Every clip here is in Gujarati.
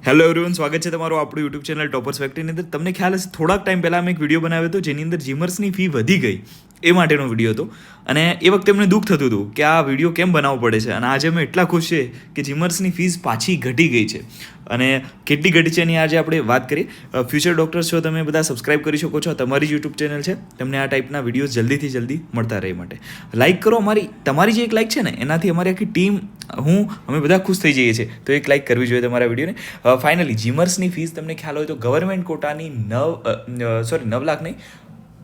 હેલો એવરીવન, સ્વાગત છે તમારું આપણું યુટ્યુબ ચેનલ ટોપર્સ ફેક્ટરીની અંદર. તમને ખ્યાલ હશે થોડાક ટાઈમ પહેલાં અમે એક વિડીયો બનાવ્યો હતો જેની અંદર જીમર્સની ફી વધી ગઈ એ માટેનો વિડીયો હતો. અને એ વખતે એમને દુઃખ થતું હતું કે આ વિડીયો કેમ બનાવવો પડે છે. અને આજે અમે એટલા ખુશ છે કે જીમર્સની ફીસ પાછી ઘટી ગઈ છે. અને કેટલી ઘટી છે એની આજે આપણે વાત કરીએ. ફ્યુચર ડૉક્ટર્સ છો તમે બધા સબસ્ક્રાઇબ કરી શકો છો, તમારી જ યુટ્યુબ ચેનલ છે. તમને આ ટાઈપના વિડીયોઝ જલ્દીથી જલ્દી મળતા રહે માટે લાઇક કરો. તમારી જે એક લાઇક છે ને એનાથી અમારી આખી ટીમ અમે બધા ખુશ થઈ જઈએ છીએ. તો એક લાઇક કરવી જોઈએ તમારા વિડીયોને. ફાઇનલી જીમર્સની ફીસ તમને ખ્યાલ હોય તો ગવર્મેન્ટ કોટાની 9 લાખ નહીં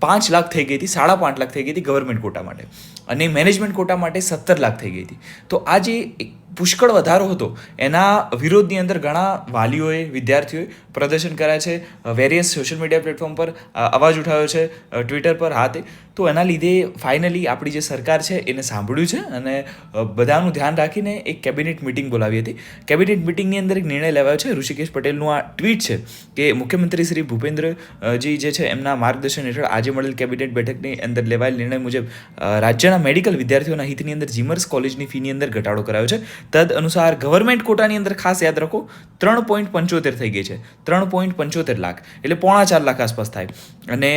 5 લાખ થઈ ગઈ હતી, 5.5 લાખ થઈ ગઈ હતી ગવર્મેન્ટ કોટા માટે, અને મેનેજમેન્ટ કોટા માટે 17 લાખ થઈ ગઈ હતી. તો આ જે પુષ્કળ વધારો હતો એના વિરોધની અંદર ઘણા વાલીઓએ, વિદ્યાર્થીઓએ પ્રદર્શન કર્યા છે, વેરિયસ સોશિયલ મીડિયા પ્લેટફોર્મ પર અવાજ ઉઠાવ્યો છે, ટ્વિટર પર હાથે. તો એના લીધે ફાઇનલી આપણી જે સરકાર છે એને સાંભળ્યું છે અને બધાનું ધ્યાન રાખીને એક કેબિનેટ મિટિંગ બોલાવી હતી. કેબિનેટ મિટિંગની અંદર એક નિર્ણય લેવાયો છે. ઋષિકેશ પટેલનું આ ટ્વીટ છે કે મુખ્યમંત્રી શ્રી ભૂપેન્દ્રજી જે છે એમના માર્ગદર્શન હેઠળ આજે મળેલ કેબિનેટ બેઠકની અંદર લેવાયેલ નિર્ણય મુજબ રાજ્યના મેડિકલ વિદ્યાર્થીઓના હિતની અંદર જીમર્સ કોલેજની ફીની અંદર ઘટાડો કરાયો છે. તદ અનુસાર ગવર્મેન્ટ કોટાની અંદર ખાસ યાદ રાખો 3.75 થઈ ગઈ છે, 3.75 લાખ એટલે 4.5 લાખ આસપાસ થાય. અને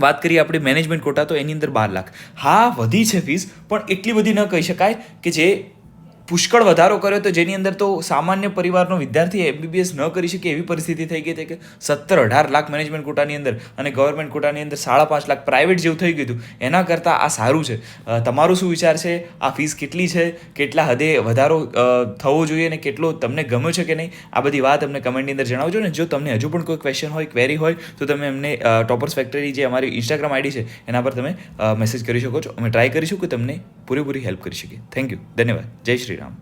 વાત કરીએ આપણે મેનેજમેન્ટ કોટા તો એની અંદર 12 લાખ. હા, વધી છે ફીસ, પણ એટલી બધી ન કહી શકાય કે જે પુષ્કળ વધારો કર્યો તો જેની અંદર તો સામાન્ય પરિવારનો વિદ્યાર્થી એમબીબીએસ ન કરી શકે એવી પરિસ્થિતિ થઈ ગઈ હતી કે 17-18 લાખ મેનેજમેન્ટ કોટાની અંદર અને ગવર્મેન્ટ કોટાની અંદર 5.5 લાખ પ્રાઇવેટ જેવું થઈ ગયું હતું. એના કરતાં આ સારું છે. તમારો શું વિચાર છે? આ ફીસ કેટલી છે, કેટલા હદે વધારો થવો જોઈએ અને કેટલો તમને ગમ્યો છે કે નહીં, આ બધી વાત અમને કમેન્ટની અંદર જણાવજો. ને જો તમને હજુ પણ કોઈ ક્વેશ્ચન હોય, ક્વેરી હોય તો તમે અમને ટોપર્સ ફેક્ટરી જે અમારી ઇન્સ્ટાગ્રામ આઈડી છે એના પર તમે મેસેજ કરી શકો છો. અમે ટ્રાય કરીશું કે તમને પૂરેપૂરી હેલ્પ કરી શકીએ. થેન્ક યુ, ધન્યવાદ, જય શ્રી રામ.